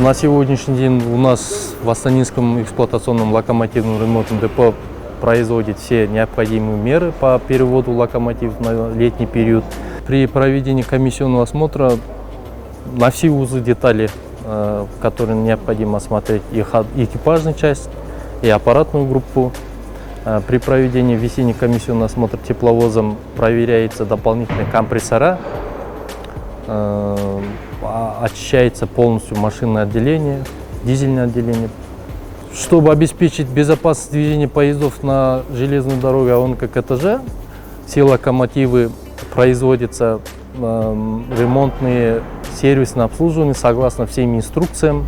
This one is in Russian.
На сегодняшний день у нас в Астанинском эксплуатационном локомотивном ремонтном депо производит все необходимые меры по переводу локомотивов на летний период. При проведении комиссионного осмотра на все узлы детали, которые необходимо осмотреть, и экипажную часть, и аппаратную группу. При проведении весеннего комиссионного осмотра тепловозом проверяются дополнительные компрессора, очищается полностью машинное отделение, дизельное отделение. Чтобы обеспечить безопасность движения поездов на железной дороге АОН-КТЖ, все локомотивы производятся ремонтные, сервисные обслуживания согласно всем инструкциям.